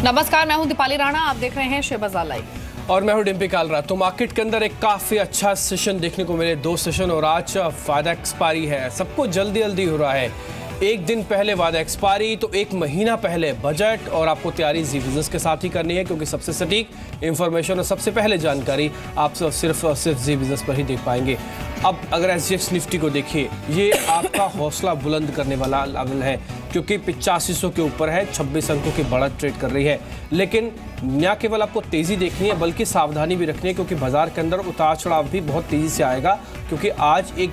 नमस्कार, मैं हूं दीपाली राणा। आप देख रहे हैं शेबाज़ लाइव और मैं हूं डिम्पी कालरा। तो मार्केट के अंदर एक काफ़ी अच्छा सेशन देखने को मिले, 2 सेशन, और आज वादा एक्सपायरी है। सबको जल्दी जल्दी हो रहा है। एक दिन पहले वादा एक्सपायरी, तो एक महीना पहले बजट, और आपको तैयारी जी बिजनेस के साथ ही करनी है, क्योंकि सबसे सटीक इंफॉर्मेशन और सबसे पहले जानकारी आप सिर्फ जी बिजनेस पर ही देख पाएंगे। अब अगर SGX निफ्टी को देखिए, ये आपका हौसला बुलंद करने वाला लेवल है, क्योंकि 8500 के ऊपर है, 26 अंकों की बढ़त ट्रेड कर रही है। लेकिन न केवल आपको तेज़ी देखनी है, बल्कि सावधानी भी रखनी है, क्योंकि बाजार के अंदर उतार चढ़ाव भी बहुत तेज़ी से आएगा, क्योंकि आज एक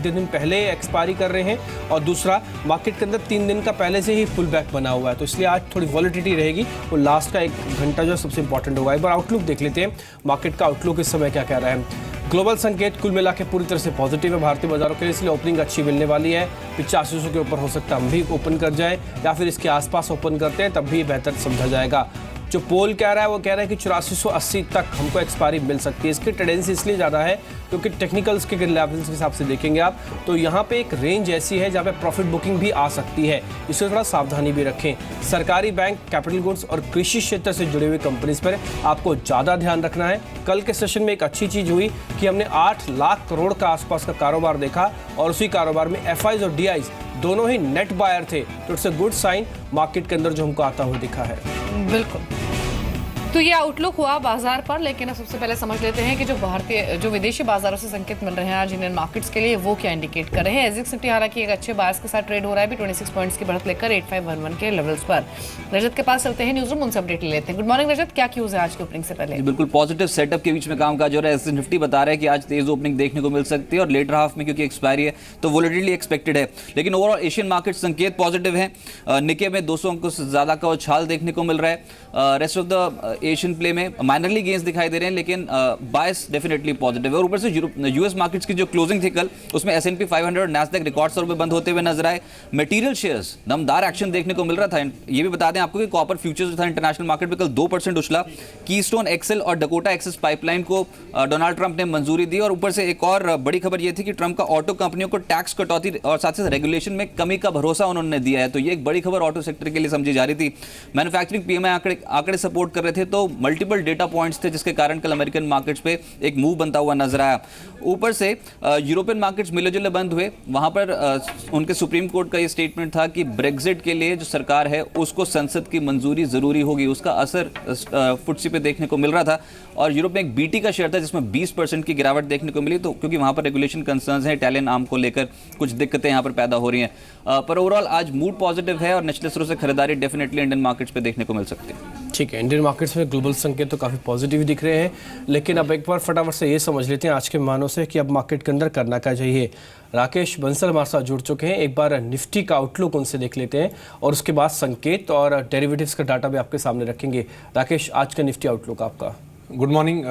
दिन पहले एक्सपायरी कर रहे हैं, और दूसरा मार्केट के अंदर 3 दिन का पहले से ही पुल बैक बना हुआ है। तो इसलिए आज थोड़ी वॉलिटिलिटी रहेगी, और लास्ट का 1 घंटा जो सबसे इंपॉर्टेंट होगा। एक बार आउटलुक देख लेते हैं, मार्केट का आउटलुक इस समय क्या कह रहा है। ग्लोबल संकेत कुल मिला के पूरी तरह से पॉजिटिव है भारतीय बाजारों के लिए, इसलिए ओपनिंग अच्छी मिलने वाली है। 8500 के ऊपर हो सकता है हम भी ओपन कर जाए, या फिर इसके आसपास ओपन करते हैं, तब भी बेहतर समझा जाएगा। जो पोल कह रहा है वो कह रहा है कि 8480 तक हमको एक्सपायरी मिल सकती है। इसकी टेंडेंसी इसलिए ज़्यादा है क्योंकि टेक्निकल्स के लेवल्स के हिसाब से देखेंगे आप, तो यहाँ पे एक रेंज ऐसी है जहाँ पे प्रॉफिट बुकिंग भी आ सकती है। इससे थोड़ा सावधानी भी रखें। सरकारी बैंक, कैपिटल गुड्स और कृषि क्षेत्र से जुड़े हुए कंपनीज पर आपको ज़्यादा ध्यान रखना है। कल के सेशन में एक अच्छी चीज़ हुई कि हमने 8 लाख करोड़ का आसपास का कारोबार देखा, और उसी कारोबार में FIs और DIs दोनों ही नेट बायर थे। तो it's a good sign market के अंदर जो हमको आता हुआ दिखा है। बिल्कुल। तो ये आउटलुक हुआ बाजार पर, लेकिन अब सबसे पहले समझ लेते हैं कि जो विदेशी बाजारों से संकेत मिल रहे हैं आज इंडियन मार्केट्स के लिए, वो क्या इंडिकेट कर रहे हैं। SGX निफ्टी हालांकि एक अच्छे बायस के साथ ट्रेड हो रहा है, भी 26 पॉइंट्स की बढ़त लेकर 8511 के लेवल्स पर। रजत के पास चलते हैं, न्यूज रूम, उनसे अपडेट ले लेते हैं। गुड मॉर्निंग रजत, क्या क्यूज है आज के ओपनिंग से पहले? बिल्कुल पॉजिटिव सेटअप के बीच में कामकाज हो रहा है। SGX निफ्टी बता रहा है कि आज तेज ओपनिंग देखने को मिल सकती है, और लेटर हाफ में क्योंकि एक्सपायरी है तो वोलेटिलिटी एक्सपेक्टेड है। लेकिन ओवरऑल एशियन मार्केट संकेत पॉजिटिव है। निके में 200 अंकों से ज्यादा का उछाल देखने को मिल रहा है। Rest of the Asian play में माइनरली गेंस दिखाई दे रहे हैं, लेकिन बायस डेफिनेटली पॉजिटिव है। और ऊपर से यूएस मार्केट्स की जो क्लोजिंग थी कल, उसमें S&P 500 और नैस्डैक रिकॉर्ड स्तर पे बंद होते हुए नजर आए। मटेरियल शेयर्स दमदार एक्शन देखने को मिल रहा था। ये भी बता दें आपको कि कॉपर फ्यूचर्स जो था इंटरनेशनल मार्केट में कल 2% उछला। कीस्टोन एक्सेल और डकोटा एक्सेस पाइपलाइन को डोनाल्ड ट्रंप ने मंजूरी दी। और ऊपर से एक और बड़ी खबर यह थी कि ट्रंप का ऑटो कंपनियों को टैक्स कटौती और साथ साथ रेगुलेशन में कमी का भरोसा उन्होंने दिया है। तो ये एक बड़ी खबर ऑटो सेक्टर के लिए समझी जा रही थी। मैन्युफैक्चरिंग PMI आंकड़े सपोर्ट कर रहे थे, तो मल्टीपल डेटा पॉइंट्स थे जिसके कारण कल अमेरिकन मार्केट्स पे एक मूव बनता हुआ नजर आया। ऊपर से यूरोपियन मार्केट्स मिले जुले बंद हुए। वहां पर उनके सुप्रीम कोर्ट का ये स्टेटमेंट था कि ब्रेक्जिट के लिए जो सरकार है उसको संसद की मंजूरी जरूरी होगी। उसका असर फुटसी पे देखने को मिल रहा था। और यूरोप में एक BT का शेयर था जिसमें 20% की गिरावट देखने को मिली, तो क्योंकि वहां पर रेगुलेशन कंसर्न्स हैं, इटालियन आर्म को लेकर कुछ दिक्कतें यहां पर पैदा हो रही हैं। पर ओवरऑल आज मूड पॉजिटिव है, और निचले स्तरों से खरीदारी डेफिनेटली इंडियन मार्केट्स पे देखने को मिल सकती है। ठीक है, इंडियन मार्केट्स में ग्लोबल संकेत तो काफ़ी पॉजिटिव दिख रहे हैं, लेकिन अब एक बार फटाफट से ये समझ लेते हैं आज के मानों से कि अब मार्केट के अंदर करना क्या चाहिए। राकेश बंसल हमारे साथ जुड़ चुके हैं। एक बार निफ्टी का आउटलुक उनसे देख लेते हैं, और उसके बाद संकेत और डेरिवेटिव्स का डाटा भी आपके सामने रखेंगे। राकेश, आज का निफ्टी आउटलुक आपका? Good morning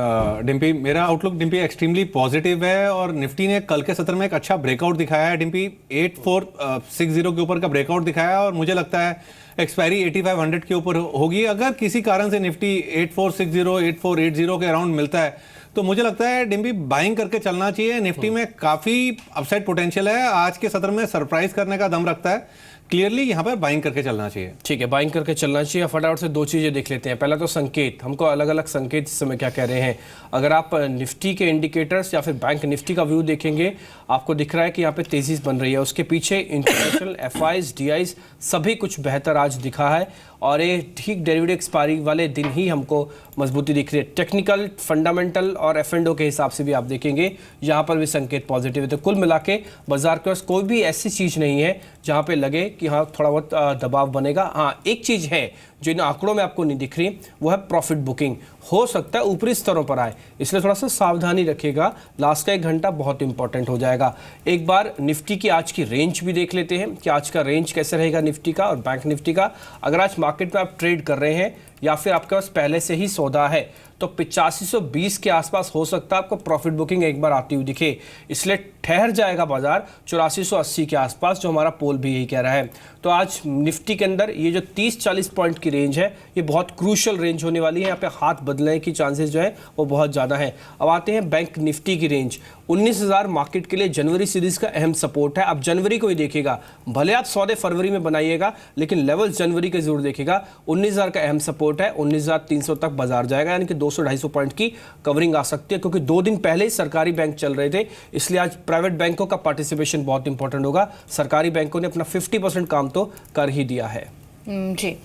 Dimpy. मेरा आउटलुक डिम्पी एक्सट्रीमली पॉजिटिव है, और निफ्टी ने कल के सत्र में एक अच्छा ब्रेकआउट दिखाया है डिम्पी। 8460 के ऊपर का ब्रेकआउट दिखाया, और मुझे लगता है एक्सपायरी 8500 के ऊपर होगी। अगर किसी कारण से निफ्टी 8460 8480 के अराउंड मिलता है, तो मुझे लगता है डिम्पी बाइंग करके चलना चाहिए। निफ्टी में काफ़ी अपसाइड पोटेंशियल है, आज के सत्र में सरप्राइज करने का दम रखता है। क्लियरली यहाँ पर बाइंग करके चलना चाहिए। ठीक है, बाइंग करके चलना चाहिए। फटाफट से 2 चीज़ें देख लेते हैं। पहला तो संकेत, हमको अलग अलग संकेत इस समय क्या कह रहे हैं। अगर आप निफ्टी के इंडिकेटर्स या फिर बैंक निफ्टी का व्यू देखेंगे, आपको दिख रहा है कि यहाँ पे तेजी बन रही है। उसके पीछे इंटरनेशनल FIs DIs सभी कुछ बेहतर आज दिखा है, और ये ठीक डेरिवेटिव एक्सपायरी वाले दिन ही हमको मजबूती दिख रही है। टेक्निकल, फंडामेंटल और F&O के हिसाब से भी आप देखेंगे, यहाँ पर भी संकेत पॉजिटिव है। तो कुल मिला के बाजार के पास कोई भी ऐसी चीज़ नहीं है जहाँ पे लगे कि हाँ थोड़ा बहुत दबाव बनेगा। हाँ, एक चीज़ है जो इन आंकड़ों में आपको नहीं दिख रही, वो है प्रॉफिट बुकिंग। हो सकता है ऊपरी स्तरों पर आए, इसलिए थोड़ा सा सावधानी रखिएगा। लास्ट का 1 घंटा बहुत इंपॉर्टेंट हो जाएगा। एक बार निफ्टी की आज की रेंज भी देख लेते हैं कि आज का रेंज कैसे रहेगा निफ्टी का और बैंक निफ्टी का। अगर आज मार्केट में आप ट्रेड कर रहे हैं या फिर आपके पास पहले से ही सौदा है, तो 8520 के आसपास हो सकता है आपको प्रॉफिट बुकिंग एक बार आती हुई दिखे। इसलिए ठहर जाएगा बाजार 8480 के आसपास, जो हमारा पोल भी यही कह रहा है। तो आज निफ्टी के अंदर ये जो 30-40 पॉइंट की रेंज है ये बहुत क्रूशल रेंज होने वाली है। यहाँ पे हाथ बदलने की चांसेस जो है वो बहुत ज़्यादा है। अब आते हैं बैंक निफ्टी की रेंज। 19,000 मार्केट के लिए जनवरी सीरीज का अहम सपोर्ट है। अब जनवरी को ही देखिएगा, भले आप सौदे फरवरी में बनाइएगा लेकिन लेवल जनवरी के जरूर देखिएगा। 19,000 का अहम सपोर्ट है, 19,300 तक बाजार जाएगा, यानी कि 200-250 पॉइंट की कवरिंग आ सकती है, क्योंकि 2 दिन पहले ही सरकारी बैंक चल रहे थे, इसलिए आज प्राइवेट बैंकों का पार्टिसिपेशन बहुत इंपॉर्टेंट होगा। सरकारी बैंकों ने अपना 50% काम तो कर ही दिया है। जी,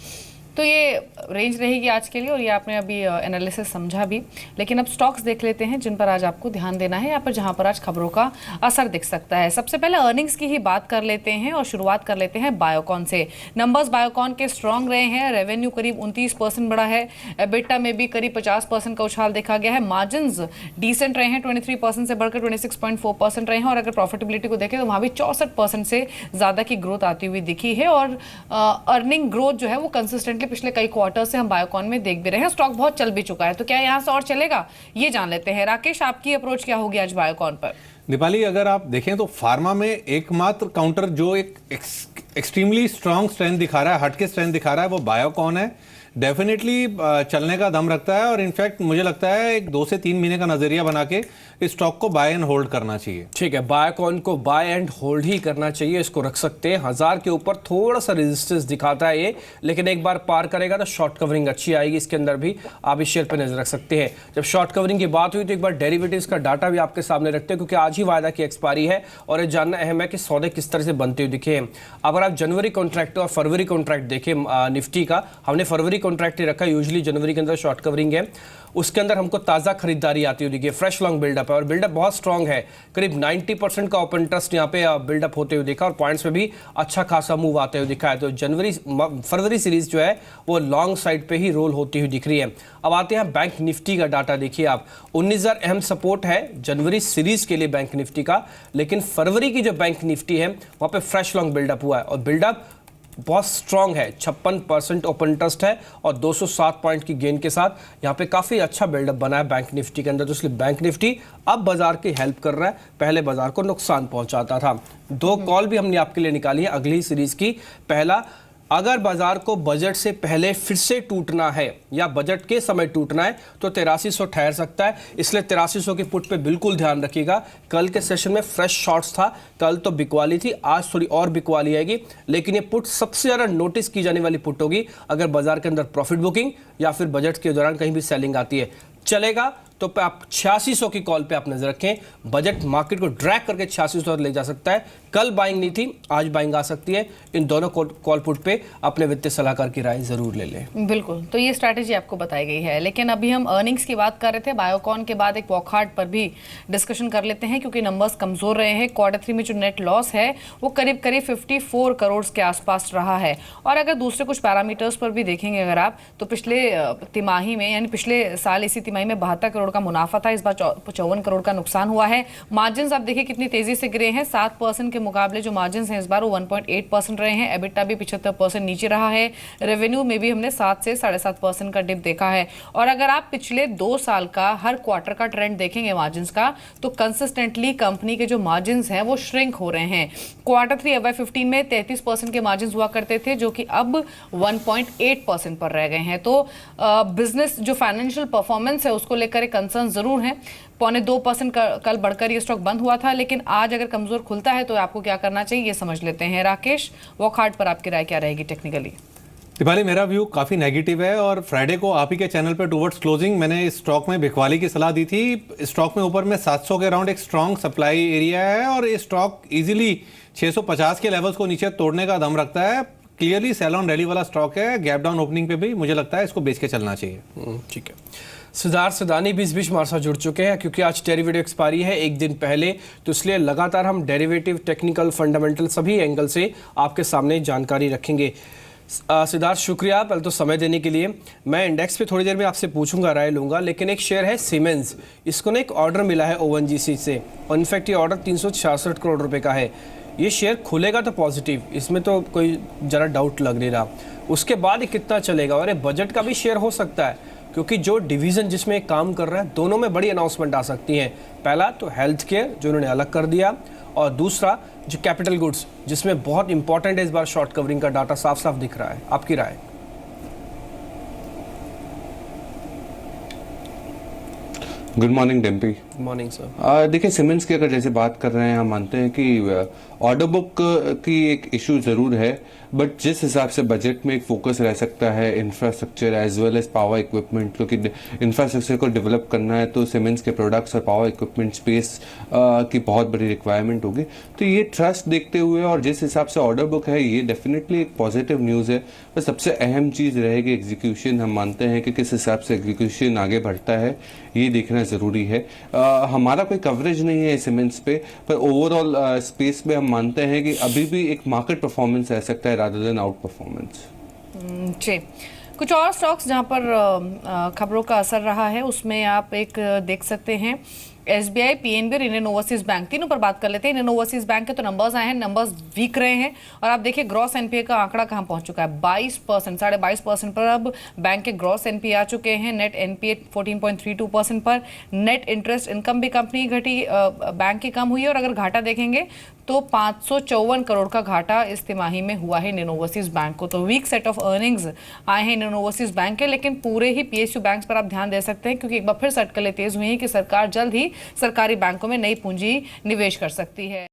तो ये रेंज रहेगी आज के लिए और ये आपने अभी एनालिसिस समझा भी। लेकिन अब स्टॉक्स देख लेते हैं जिन पर आज आपको ध्यान देना है या पर जहां पर आज खबरों का असर दिख सकता है। सबसे पहले अर्निंग्स की ही बात कर लेते हैं और शुरुआत कर लेते हैं बायोकॉन से। नंबर्स बायोकॉन के स्ट्रॉन्ग रहे हैं, रेवेन्यू करीब 29% बढ़ा है, एबिटा में भी करीब 50% का उछाल देखा गया है, मार्जिन्स डिसेंट रहे हैं, 23% से बढ़कर 26.4% रहे हैं और अगर प्रॉफिटेबिलिटी को देखें तो वहां भी 64% से ज्यादा की ग्रोथ आती हुई दिखी है और अर्निंग ग्रोथ जो है वो कंसिस्टेंटली पिछले कई क्वार्टर से हम बायोकॉन में देख भी रहे हैं। स्टॉक बहुत चल भी चुका है, तो क्या यहां से और चलेगा, ये जान लेते हैं। राकेश, आपकी अप्रोच क्या होगी आज बायोकॉन पर? दीपाली, अगर आप देखें तो फार्मा में एकमात्र काउंटर जो एक एक्सट्रीमली स्ट्रांग स्ट्रेंथ दिखा रहा है, हटके स्ट्रेंथ दिखा रहा है, वो बायोकॉन है। डेफिनेटली चलने का दम रखता है और इनफैक्ट मुझे लगता है एक 2 से 3 महीने का नजरिया बना के इस स्टॉक को बाय एंड होल्ड करना चाहिए। ठीक है, बायोकॉन को बाय एंड होल्ड ही करना चाहिए, इसको रख सकते हैं। 1000 के ऊपर थोड़ा सा रेजिस्टेंस दिखाता है ये, लेकिन एक बार पार करेगा तो शॉर्ट कवरिंग अच्छी आएगी इसके अंदर भी, आप इस शेयर पर नजर रख सकते हैं। जब शॉर्ट कवरिंग की बात हुई तो एक बार डेरिवेटिव्स का डाटा भी आपके सामने रखते हैं, क्योंकि आज ही वायदा की एक्सपायरी है और ये जानना अहम है कि सौदे किस तरह से बनते हुए दिखे हैं। अगर आप जनवरी कॉन्ट्रैक्ट और फरवरी कॉन्ट्रैक्ट देखें निफ्टी का, हमने फरवरी कॉन्ट्रैक्ट ही रखा, यूजुअली जनवरी के अंदर शॉर्ट कवरिंग है, उसके अंदर हमको ताज़ा खरीदारी आती हुई दिखी है, फ्रेश लॉन्ग बिल्डअप है और बिल्डअप बहुत स्ट्रांग है। करीब 90% का ओपन इंटरेस्ट यहाँ पे बिल्डअप होते हुए दिखा और पॉइंट्स में भी अच्छा खासा मूव आते हुए दिखा है। तो फरवरी सीरीज जो है वो लॉन्ग साइड पे ही रोल होती हुई दिख रही है। अब आते हैं बैंक निफ्टी का डाटा, देखिए आप 19,000 अहम सपोर्ट है जनवरी सीरीज के लिए बैंक निफ्टी का, लेकिन फरवरी की जो बैंक निफ्टी है वहाँ पे फ्रेश लॉन्ग बिल्डअप हुआ है और बिल्डअप बहुत स्ट्रांग है, 56% ओपन इंटरेस्ट है और 207 पॉइंट की गेन के साथ यहाँ पे काफ़ी अच्छा बिल्डअप बना है बैंक निफ्टी के अंदर। तो इसलिए बैंक निफ्टी अब बाजार की हेल्प कर रहा है, पहले बाजार को नुकसान पहुंचाता था। 2 कॉल भी हमने आपके लिए निकाली है अगली सीरीज की। पहला, अगर बाजार को बजट से पहले फिर से टूटना है या बजट के समय टूटना है तो 8300 ठहर सकता है, इसलिए 8300 के पुट पे बिल्कुल ध्यान रखिएगा। कल के सेशन में फ्रेश शॉर्ट्स था, कल तो बिकवाली थी, आज थोड़ी और बिकवाली आएगी, लेकिन ये पुट सबसे ज़्यादा नोटिस की जाने वाली पुट होगी अगर बाजार के अंदर प्रॉफिट बुकिंग या फिर बजट के दौरान कहीं भी सेलिंग आती है। चलेगा तो आप 8600 की कॉल पे आप नजर रखें, बजट मार्केट को ड्रैग करके 8600 ले जा सकता है। कल बाइंग नहीं थी, आज बाइंग आ सकती है। इन दोनों कॉल पुट पे अपने वित्तीय सलाहकार की राय जरूर ले लें। बिल्कुल, तो ये स्ट्रैटेजी आपको बताई गई है। लेकिन अभी हम अर्निंग्स की बात कर रहे थे, बायोकॉन के बाद एक वॉकहार्ट पर भी डिस्कशन कर लेते हैं, क्योंकि नंबर्स कमजोर रहे हैं। Q3 में जो नेट लॉस है वो करीब 54 करोड़ के आसपास रहा है और अगर दूसरे कुछ पैरामीटर्स पर भी देखेंगे अगर आप, तो पिछले तिमाही में यानी पिछले साल इसी तिमाही में 72 करोड़ का मुनाफा था, इस बार 54 करोड़ का नुकसान हुआ है। मार्जिन आप देखिए कितनी तेजी से गिरे हैं, 7% के मुकाबले जो मार्जिन हैं इस बार वो 1.8% रहे हैं। एबिटा भी 75% नीचे रहा है। रेवेन्यू में भी हमने 7 से 7.5% का डिप देखा है और अगर आप पिछले 2 साल का हर क्वार्टर का ट्रेंड देखेंगे मार्जिन का, तो कंसिस्टेंटली कंपनी के जो मार्जिन हैं वो श्रिंक हो रहे हैं। Q3 FY15 में 33% के मार्जिन हुआ करते थे, जो कि अब 1.8% पर रह गए हैं। तो बिजनेस जो फाइनेंशियल परफॉर्मेंस है उसको लेकर एक कंसर्न जरूर है। 0.25% कल बढ़कर ये स्टॉक बंद हुआ था, लेकिन आज अगर कमजोर खुलता है तो आपको क्या करना चाहिए ये समझ लेते हैं। राकेश, वॉकहार्ट पर आपकी राय क्या रहेगी टेक्निकली? दीपाली, मेरा व्यू काफ़ी नेगेटिव है और फ्राइडे को आप ही के चैनल पे टुवर्ड्स क्लोजिंग मैंने इस स्टॉक में बिकवाली की सलाह दी थी। स्टॉक में ऊपर में 700 के अराउंड एक स्ट्रॉन्ग सप्लाई एरिया है और ये स्टॉक इजीली 650 के लेवल्स को नीचे तोड़ने का दम रखता है। क्लियरली सेल ऑन रैली वाला स्टॉक है, गैप डाउन ओपनिंग पे भी मुझे लगता है इसको बेच के चलना चाहिए। ठीक है, सिद्धार्थ सदानी भी इस बीच हमारे साथ जुड़ चुके हैं, क्योंकि आज डेरिवेटिव एक्सपायरी है एक दिन पहले, तो इसलिए लगातार हम डेरिवेटिव, टेक्निकल, फंडामेंटल सभी एंगल से आपके सामने जानकारी रखेंगे। सिद्धार्थ, शुक्रिया पहले तो समय देने के लिए। मैं इंडेक्स पे थोड़ी देर में आपसे पूछूंगा, राय लूंगा, लेकिन एक शेयर है सीमेंस, इसको ना एक ऑर्डर मिला है ONGC से और इनफैक्ट ये ऑर्डर 366 करोड़ रुपए का है। ये शेयर खुलेगा तो पॉजिटिव, इसमें तो कोई ज़रा डाउट लग नहीं रहा। उसके बाद ये कितना चलेगा और ये बजट का भी शेयर हो सकता है, क्योंकि जो डिवीज़न जिसमें काम कर रहा है दोनों में बड़ी अनाउंसमेंट आ सकती हैं। पहला तो हेल्थ केयर जो उन्होंने अलग कर दिया, और दूसरा जो कैपिटल गुड्स जिसमें बहुत इंपॉर्टेंट है, इस बार शॉर्ट कवरिंग का डाटा साफ साफ दिख रहा है। आपकी राय? Good morning Dimpy. Morning sir. देखिए सीमेंस की अगर जैसे बात कर रहे हैं, हम मानते हैं कि ऑर्डर बुक की एक इशू ज़रूर है, बट जिस हिसाब से बजट में एक फोकस रह सकता है infrastructure as well as power equipment, क्योंकि इंफ्रास्ट्रक्चर को डेवलप करना है तो सीमेंस के प्रोडक्ट्स और पावर इक्विपमेंट स्पेस की बहुत बड़ी रिक्वायरमेंट होगी। तो ये ट्रस्ट देखते हुए और जिस हिसाब से ऑर्डर बुक है, ये डेफिनेटली एक पॉजिटिव न्यूज़ है। पर सबसे अहम चीज़ रहेगी एग्जीक्यूशन। हम मानते हैं कि किस हिसाब से एग्जीक्यूशन आगे बढ़ता है, ये देखना ज़रूरी है। हमारा कोई कवरेज नहीं है सीमेंट्स पे, पर ओवरऑल स्पेस में हम मानते हैं कि अभी भी एक मार्केट परफॉर्मेंस रह सकता है रादर देन आउट परफॉर्मेंस। जी, कुछ और स्टॉक्स जहां पर खबरों का असर रहा है उसमें आप एक देख सकते हैं SBI, PNB और इंडियन ओवरसीज बैंक, तीनों पर बात कर लेते हैं। इंडियन ओवरसीज बैंक के तो नंबर्स आए हैं, नंबर्स वीक रहे हैं और आप देखिए ग्रॉस एनपीए का आंकड़ा कहां पहुंच चुका है, 22%, 22.5% पर अब बैंक के ग्रॉस एनपीए आ चुके हैं। नेट एनपीए 14.32% पर। नेट इंटरेस्ट इनकम भी कंपनी घटी, बैंक की कम हुई है और अगर घाटा देखेंगे तो 554 करोड़ का घाटा इस तिमाही में हुआ है इंडियन ओवरसीज बैंक को। तो वीक सेट ऑफ अर्निंग्स आए हैं इंडियन ओवरसीज बैंक के, लेकिन पूरे ही PSU बैंक्स पर आप ध्यान दे सकते हैं क्योंकि एक बार फिर से अटकलें तेज हुई हैं कि सरकार जल्द ही सरकारी बैंकों में नई पूंजी निवेश कर सकती है।